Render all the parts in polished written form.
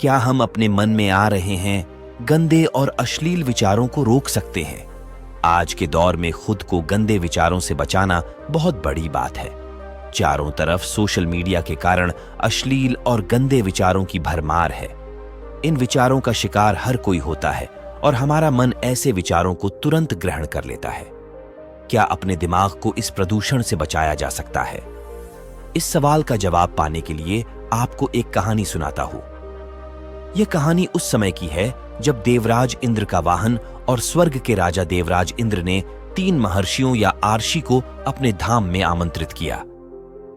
क्या हम अपने मन में आ रहे हैं गंदे और अश्लील विचारों को रोक सकते हैं? आज के दौर में खुद को गंदे विचारों से बचाना बहुत बड़ी बात है। चारों तरफ सोशल मीडिया के कारण अश्लील और गंदे विचारों की भरमार है। इन विचारों का शिकार हर कोई होता है और हमारा मन ऐसे विचारों को तुरंत ग्रहण कर लेता है। क्या अपने दिमाग को इस प्रदूषण से बचाया जा सकता है? इस सवाल का जवाब पाने के लिए आपको एक कहानी सुनाता हूं। यह कहानी उस समय की है जब देवराज इंद्र का वाहन और स्वर्ग के राजा देवराज इंद्र ने 3 महर्षियों या आर्षि को अपने धाम में आमंत्रित किया।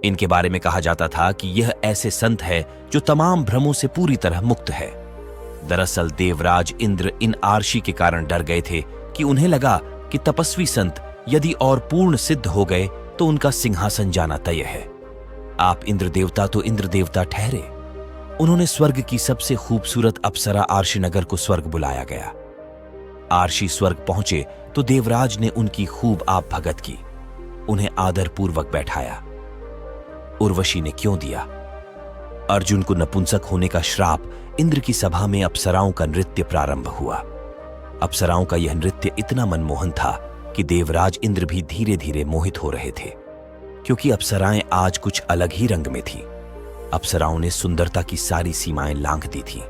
इनके बारे में कहा जाता था कि यह ऐसे संत है जो तमाम भ्रमों से पूरी तरह मुक्त है। दरअसल देवराज इंद्र इन आर्षि के कारण डर गए थे कि उन्हें लगा कि तपस्वी संत यदि और पूर्ण सिद्ध हो गए तो उनका सिंहासन जाना तय है। आप इंद्र देवता तो इंद्र देवता ठहरे। उन्होंने स्वर्ग की सबसे खूबसूरत अप्सरा आर्षिनगर को स्वर्ग बुलाया गया। आर्षि स्वर्ग पहुंचे तो देवराज ने उनकी खूब आप भगत की, उन्हें आदर पूर्वक बैठाया। उर्वशी ने क्यों दिया? अर्जुन को नपुंसक होने का श्राप इंद्र की सभा में अप्सराओं का नृत्य प्रारंभ हुआ। अप्सराओं का यह नृत्य इतना मनमोहन था कि देवराज इंद्र भी धीरे धीरे मोहित हो रहे थे, क्योंकि अप्सराएं आज कुछ अलग ही रंग में थीं। अप्सराओं ने सुंदरता की सारी सीमाएं लांघ दी थीं।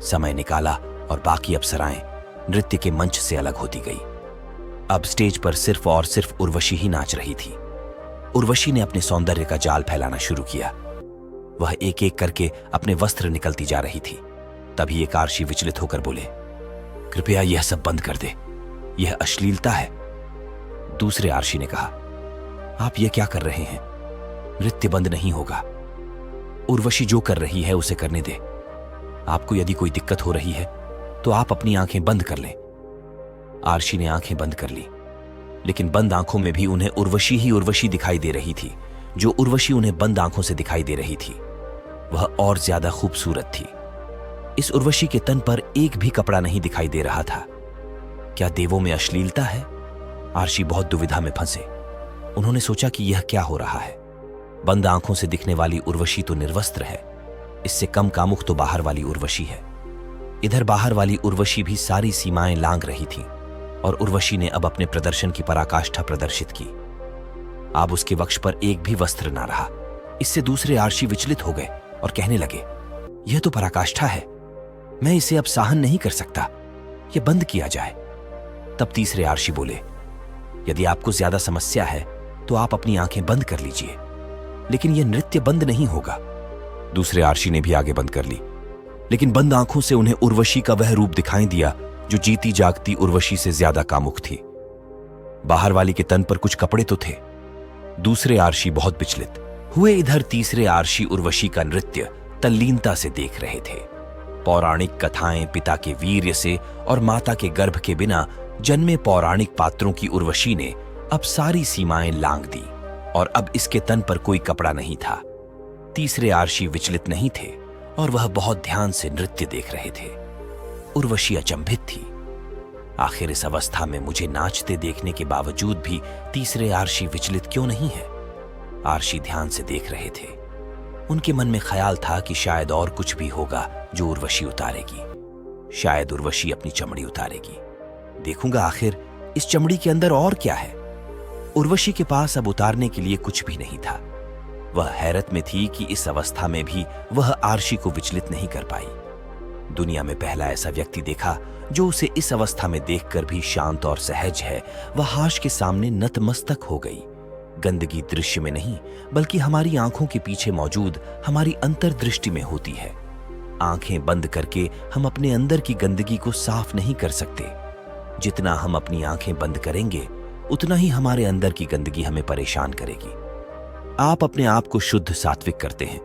समय निकाला और बाकी अप्सराएं नृत्य के मंच से अलग होती गई। अब स्टेज पर सिर्फ और सिर्फ उर्वशी ही नाच रही थी। उर्वशी ने अपने सौंदर्य का जाल फैलाना शुरू किया। वह एक एक करके अपने वस्त्र निकलती जा रही थी। तभी एक आर्षि विचलित होकर बोले, कृपया यह सब बंद कर दे, यह अश्लीलता है। दूसरे आर्षि ने कहा, आप यह क्या कर रहे हैं? नृत्य बंद नहीं होगा। उर्वशी जो कर रही है उसे करने दे। आपको यदि कोई दिक्कत हो रही है तो आप अपनी आंखें बंद कर लें। आर्षि ने आंखें बंद कर ली, लेकिन बंद आंखों में भी उन्हें उर्वशी ही उर्वशी दिखाई दे रही थी। जो उर्वशी उन्हें बंद आंखों से दिखाई दे रही थी वह और ज्यादा खूबसूरत थी। इस उर्वशी के तन पर एक भी कपड़ा नहीं दिखाई दे रहा था। क्या देवों में अश्लीलता है? आर्षि बहुत दुविधा में फंसे। उन्होंने सोचा कि यह क्या हो रहा है। बंद आंखों से दिखने वाली उर्वशी तो निर्वस्त्र है, इससे कम कामुक तो बाहर वाली उर्वशी है। इधर बाहर वाली उर्वशी भी सारी सीमाएं लांघ रही थी और उर्वशी ने अब अपने प्रदर्शन की पराकाष्ठा प्रदर्शित की। अब उसके वक्ष पर एक भी वस्त्र ना रहा। इससे दूसरे आर्षि विचलित हो गए और कहने लगे, यह तो पराकाष्ठा है, मैं इसे अब सहन नहीं कर सकता, यह बंद किया जाए। तब तीसरे आर्षि बोले, यदि आपको ज्यादा समस्या है तो आप अपनी आंखें बंद कर लीजिए, लेकिन यह नृत्य बंद नहीं होगा। दूसरे आर्षि ने भी आगे बंद कर ली, लेकिन बंद आंखों से उन्हें उर्वशी का वह रूप दिखाई दिया जो जीती जागती उर्वशी से ज्यादा कामुक थी। बाहर वाली के तन पर कुछ कपड़े तो थे। दूसरे आर्षि बहुत विचलित हुए। इधर तीसरे आर्षि उर्वशी का नृत्य तल्लीनता से देख रहे थे। पौराणिक कथाएं पिता के वीर्य से और माता के गर्भ के बिना जन्मे पौराणिक पात्रों की उर्वशी ने अब सारी सीमाएं लांघ दी और अब इसके तन पर कोई कपड़ा नहीं था। तीसरे आर्षि विचलित नहीं थे और वह बहुत ध्यान से नृत्य देख रहे थे। उर्वशी अचंभित थी। आखिर इस अवस्था में मुझे नाचते देखने के बावजूद भी तीसरे आर्षि विचलित क्यों नहीं है? आर्षि ध्यान से देख रहे थे। उनके मन में ख्याल था कि शायद और कुछ भी होगा जो उर्वशी उतारेगी। शायद उर्वशी अपनी चमड़ी उतारेगी। देखूंगा आखिर इस चमड़ी के अंदर और क्या है। उर्वशी के पास अब उतारने के लिए कुछ भी नहीं था। वह हैरत में थी कि इस अवस्था में भी वह आर्षि को विचलित नहीं कर पाई। दुनिया में पहला ऐसा व्यक्ति देखा जो उसे इस अवस्था में देखकर भी शांत और सहज है। वह हाश के सामने नतमस्तक हो गई। गंदगी दृश्य में नहीं बल्कि हमारी आंखों के पीछे मौजूद हमारी अंतर्दृष्टि में होती है। आंखें बंद करके हम अपने अंदर की गंदगी को साफ नहीं कर सकते। जितना हम अपनी आंखें बंद करेंगे उतना ही हमारे अंदर की गंदगी हमें परेशान करेगी। आप अपने आप को शुद्ध सात्विक करते हैं,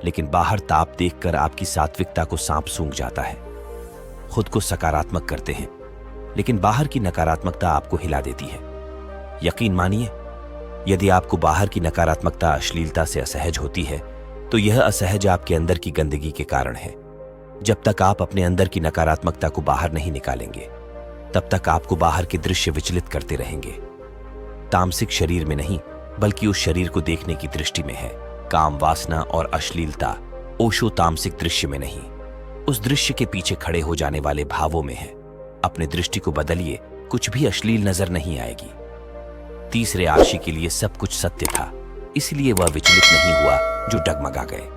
लेकिन बाहर ताप देखकर आपकी सात्विकता को सांप सूंघ जाता है। खुद को सकारात्मक करते हैं, लेकिन बाहर की नकारात्मकता आपको हिला देती है। यकीन मानिए, यदि आपको बाहर की नकारात्मकता अश्लीलता से असहज होती है तो यह असहज आपके अंदर की गंदगी के कारण है। जब तक आप अपने अंदर की नकारात्मकता को बाहर नहीं निकालेंगे तब तक आपको बाहर के दृश्य विचलित करते रहेंगे। तामसिक शरीर में नहीं बल्कि उस शरीर को देखने की दृष्टि में है। काम वासना और अश्लीलता ओशो तामसिक दृश्य में नहीं उस दृश्य के पीछे खड़े हो जाने वाले भावों में है। अपने दृष्टि को बदलिए, कुछ भी अश्लील नजर नहीं आएगी। तीसरे आर्शी के लिए सब कुछ सत्य था, इसलिए वह विचलित नहीं हुआ जो डगमगा गए।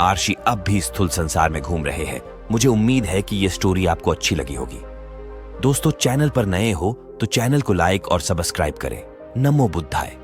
आर्शी अब भी स्थूल संसार में घूम रहे हैं। मुझे उम्मीद है कि यह स्टोरी आपको अच्छी लगी होगी। दोस्तों, चैनल पर नए हो तो चैनल को लाइक और सब्सक्राइब करें। नमो बुद्धाय।